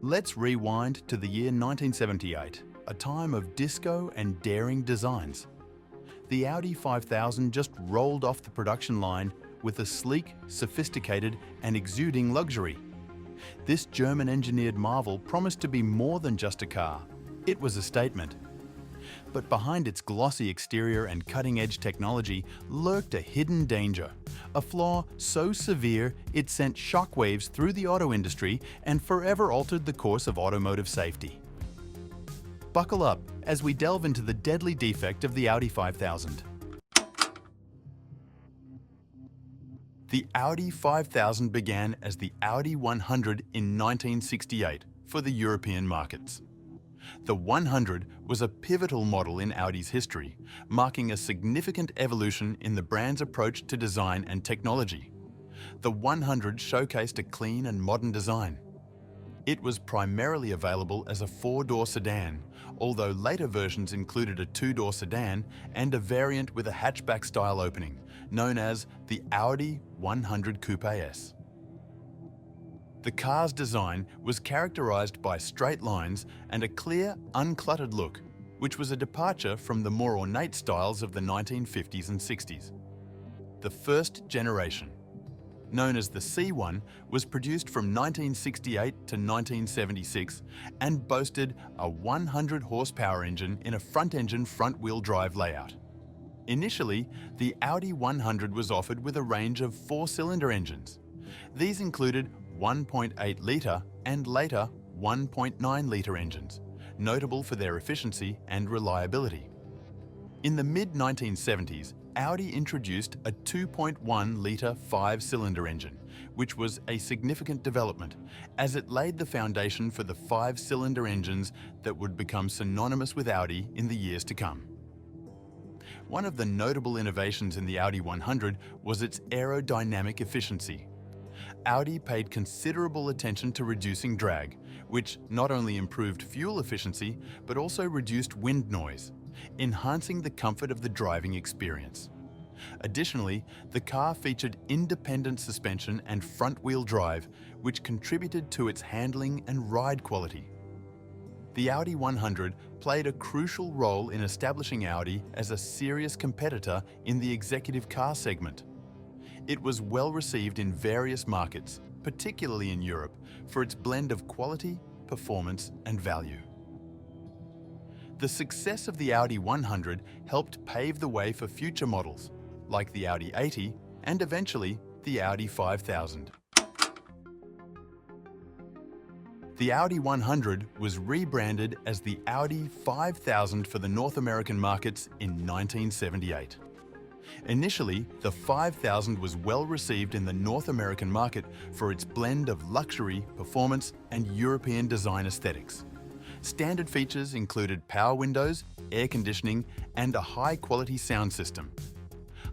Let's rewind to the year 1978, a time of disco and daring designs. The Audi 5000 just rolled off the production line with a sleek, sophisticated and exuding luxury. This German-engineered marvel promised to be more than just a car. It was a statement. But behind its glossy exterior and cutting-edge technology lurked a hidden danger, a flaw so severe it sent shockwaves through the auto industry and forever altered the course of automotive safety. Buckle up as we delve into the deadly defect of the Audi 5000. The Audi 5000 began as the Audi 100 in 1968 for the European markets. The 100 was a pivotal model in Audi's history, marking a significant evolution in the brand's approach to design and technology. The 100 showcased a clean and modern design. It was primarily available as a four-door sedan, although later versions included a two-door sedan and a variant with a hatchback-style opening, known as the Audi 100 Coupe S. The car's design was characterized by straight lines and a clear, uncluttered look, which was a departure from the more ornate styles of the 1950s and 60s. The first generation, known as the C1, was produced from 1968 to 1976 and boasted a 100 horsepower engine in a front-engine front-wheel drive layout. Initially, the Audi 100 was offered with a range of four-cylinder engines. These included 1.8-litre and later 1.9-litre engines, notable for their efficiency and reliability. In the mid-1970s, Audi introduced a 2.1-litre five-cylinder engine, which was a significant development, as it laid the foundation for the five-cylinder engines that would become synonymous with Audi in the years to come. One of the notable innovations in the Audi 100 was its aerodynamic efficiency. Audi paid considerable attention to reducing drag, which not only improved fuel efficiency, but also reduced wind noise, enhancing the comfort of the driving experience. Additionally, the car featured independent suspension and front-wheel drive, which contributed to its handling and ride quality. The Audi 100 played a crucial role in establishing Audi as a serious competitor in the executive car segment. It was well received in various markets, particularly in Europe, for its blend of quality, performance, and value. The success of the Audi 100 helped pave the way for future models, like the Audi 80 and eventually the Audi 5000. The Audi 100 was rebranded as the Audi 5000 for the North American markets in 1978. Initially, the 5000 was well received in the North American market for its blend of luxury, performance, and European design aesthetics. Standard features included power windows, air conditioning, and a high-quality sound system.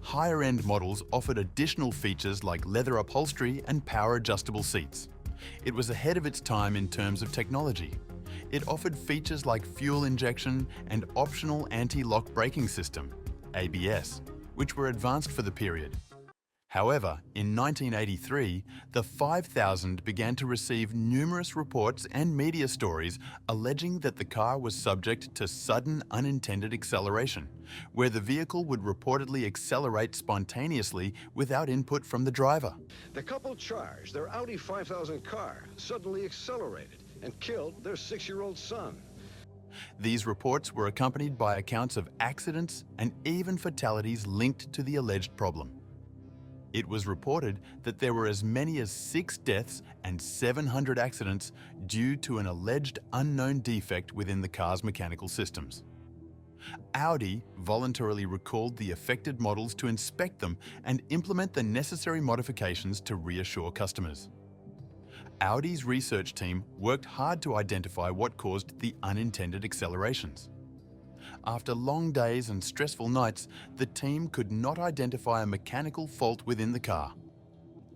Higher-end models offered additional features like leather upholstery and power-adjustable seats. It was ahead of its time in terms of technology. It offered features like fuel injection and optional anti-lock braking system, ABS, which were advanced for the period. However, in 1983, the 5000 began to receive numerous reports and media stories alleging that the car was subject to sudden unintended acceleration, where the vehicle would reportedly accelerate spontaneously without input from the driver. The couple charged their Audi 5000 car, suddenly accelerated and killed their 6-year-old son. These reports were accompanied by accounts of accidents and even fatalities linked to the alleged problem. It was reported that there were as many as 6 deaths and 700 accidents due to an alleged unknown defect within the car's mechanical systems. Audi voluntarily recalled the affected models to inspect them and implement the necessary modifications to reassure customers. Audi's research team worked hard to identify what caused the unintended accelerations. After long days and stressful nights, the team could not identify a mechanical fault within the car.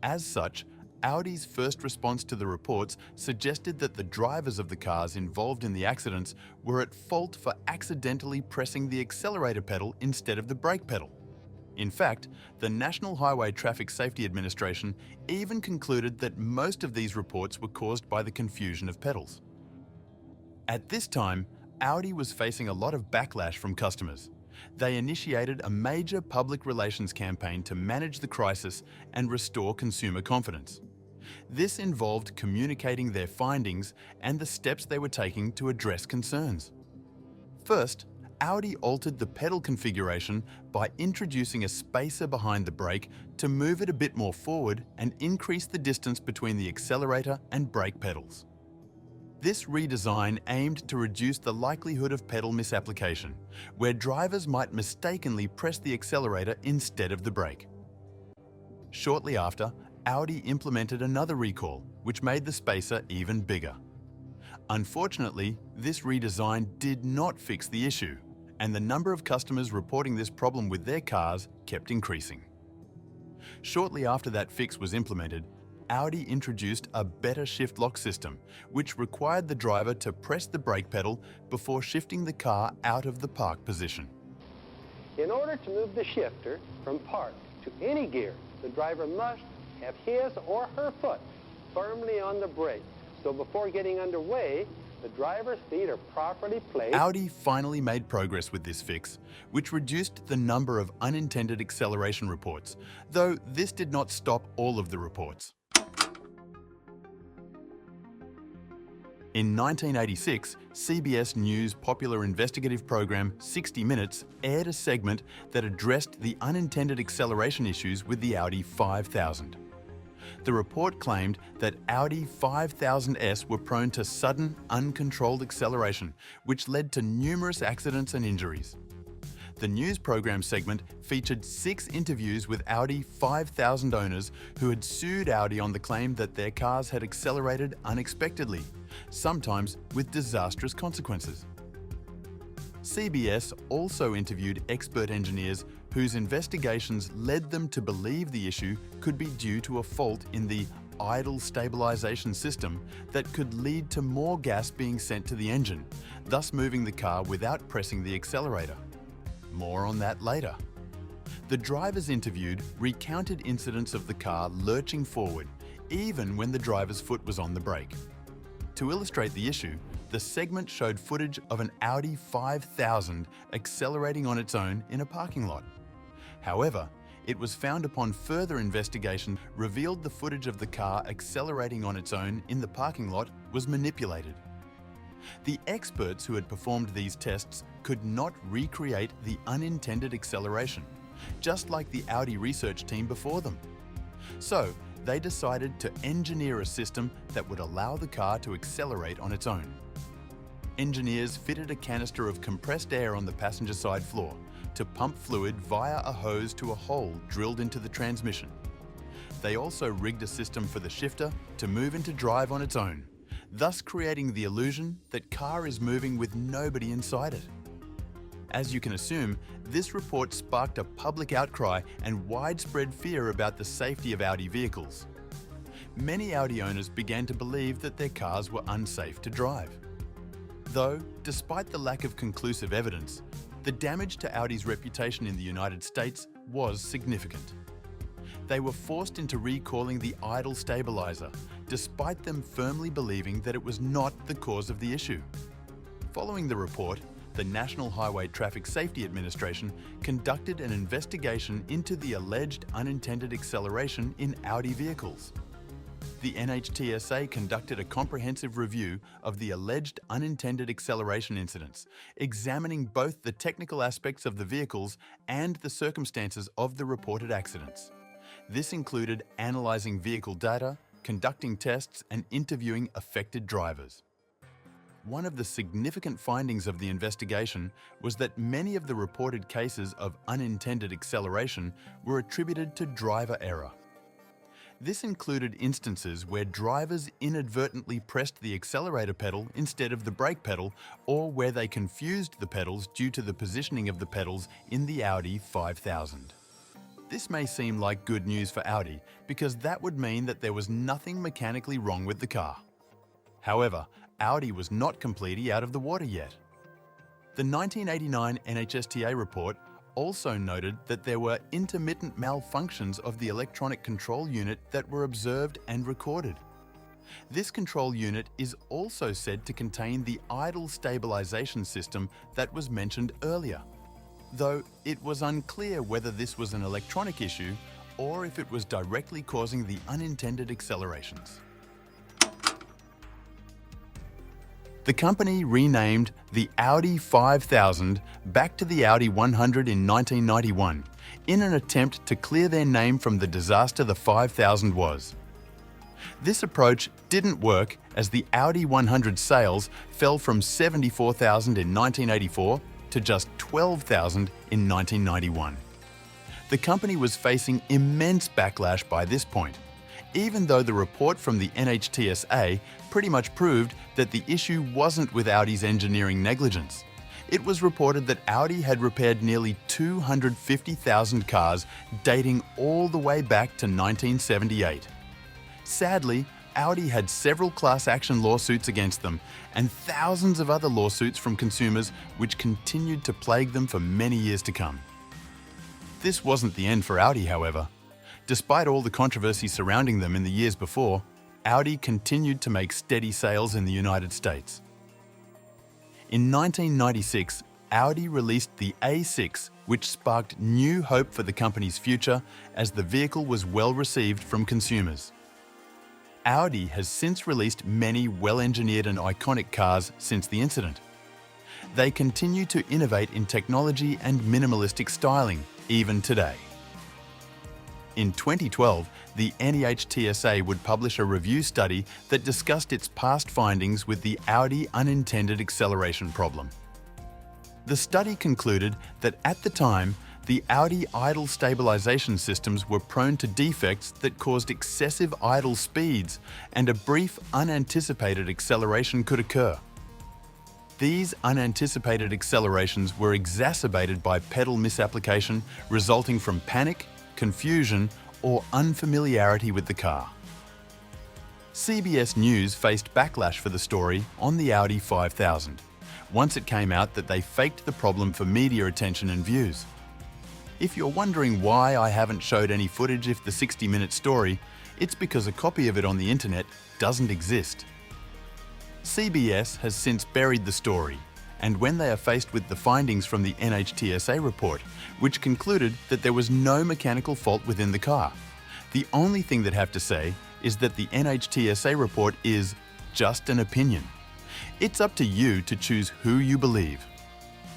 As such, Audi's first response to the reports suggested that the drivers of the cars involved in the accidents were at fault for accidentally pressing the accelerator pedal instead of the brake pedal. In fact, the National Highway Traffic Safety Administration even concluded that most of these reports were caused by the confusion of pedals. At this time, Audi was facing a lot of backlash from customers. They initiated a major public relations campaign to manage the crisis and restore consumer confidence. This involved communicating their findings and the steps they were taking to address concerns. First, Audi altered the pedal configuration by introducing a spacer behind the brake to move it a bit more forward and increase the distance between the accelerator and brake pedals. This redesign aimed to reduce the likelihood of pedal misapplication, where drivers might mistakenly press the accelerator instead of the brake. Shortly after, Audi implemented another recall, which made the spacer even bigger. Unfortunately, this redesign did not fix the issue, and the number of customers reporting this problem with their cars kept increasing. Shortly after that fix was implemented, Audi introduced a better shift lock system, which required the driver to press the brake pedal before shifting the car out of the park position. In order to move the shifter from park to any gear, the driver must have his or her foot firmly on the brake. So before getting underway, the driver's feet are properly placed. Audi finally made progress with this fix, which reduced the number of unintended acceleration reports, though this did not stop all of the reports. In 1986, CBS News' popular investigative program 60 Minutes aired a segment that addressed the unintended acceleration issues with the Audi 5000. The report claimed that Audi 5000s were prone to sudden, uncontrolled acceleration, which led to numerous accidents and injuries. The news program segment featured 6 interviews with Audi 5000 owners who had sued Audi on the claim that their cars had accelerated unexpectedly, sometimes with disastrous consequences. CBS also interviewed expert engineers whose investigations led them to believe the issue could be due to a fault in the idle stabilization system that could lead to more gas being sent to the engine, thus moving the car without pressing the accelerator. More on that later. The drivers interviewed recounted incidents of the car lurching forward, even when the driver's foot was on the brake. To illustrate the issue, the segment showed footage of an Audi 5000 accelerating on its own in a parking lot. However, it was found upon further investigation revealed the footage of the car accelerating on its own in the parking lot was manipulated. The experts who had performed these tests could not recreate the unintended acceleration, just like the Audi research team before them. So, they decided to engineer a system that would allow the car to accelerate on its own. Engineers fitted a canister of compressed air on the passenger side floor to pump fluid via a hose to a hole drilled into the transmission. They also rigged a system for the shifter to move into drive on its own, thus creating the illusion that car is moving with nobody inside it. As you can assume, this report sparked a public outcry and widespread fear about the safety of Audi vehicles. Many Audi owners began to believe that their cars were unsafe to drive. Though, despite the lack of conclusive evidence, the damage to Audi's reputation in the United States was significant. They were forced into recalling the idle stabilizer, despite them firmly believing that it was not the cause of the issue. Following the report, the National Highway Traffic Safety Administration conducted an investigation into the alleged unintended acceleration in Audi vehicles. The NHTSA conducted a comprehensive review of the alleged unintended acceleration incidents, examining both the technical aspects of the vehicles and the circumstances of the reported accidents. This included analysing vehicle data, conducting tests, and interviewing affected drivers. One of the significant findings of the investigation was that many of the reported cases of unintended acceleration were attributed to driver error. This included instances where drivers inadvertently pressed the accelerator pedal instead of the brake pedal, or where they confused the pedals due to the positioning of the pedals in the Audi 5000. This may seem like good news for Audi because that would mean that there was nothing mechanically wrong with the car. However, Audi was not completely out of the water yet. The 1989 NHTSA report also noted that there were intermittent malfunctions of the electronic control unit that were observed and recorded. This control unit is also said to contain the idle stabilization system that was mentioned earlier, though it was unclear whether this was an electronic issue or if it was directly causing the unintended accelerations. The company renamed the Audi 5000 back to the Audi 100 in 1991 in an attempt to clear their name from the disaster the 5000 was. This approach didn't work as the Audi 100 sales fell from 74,000 in 1984 to just 12,000 in 1991. The company was facing immense backlash by this point, even though the report from the NHTSA pretty much proved that the issue wasn't with Audi's engineering negligence. It was reported that Audi had repaired nearly 250,000 cars dating all the way back to 1978. Sadly, Audi had several class action lawsuits against them and thousands of other lawsuits from consumers which continued to plague them for many years to come. This wasn't the end for Audi, however. Despite all the controversy surrounding them in the years before, Audi continued to make steady sales in the United States. In 1996, Audi released the A6, which sparked new hope for the company's future as the vehicle was well received from consumers. Audi has since released many well-engineered and iconic cars since the incident. They continue to innovate in technology and minimalistic styling, even today. In 2012, the NHTSA would publish a review study that discussed its past findings with the Audi unintended acceleration problem. The study concluded that at the time, the Audi idle stabilization systems were prone to defects that caused excessive idle speeds, and a brief unanticipated acceleration could occur. These unanticipated accelerations were exacerbated by pedal misapplication resulting from panic, confusion, or unfamiliarity with the car. CBS News faced backlash for the story on the Audi 5000, once it came out that they faked the problem for media attention and views. If you're wondering why I haven't showed any footage of the 60-minute story, it's because a copy of it on the internet doesn't exist. CBS has since buried the story, and when they are faced with the findings from the NHTSA report, which concluded that there was no mechanical fault within the car, the only thing they'd have to say is that the NHTSA report is just an opinion. It's up to you to choose who you believe.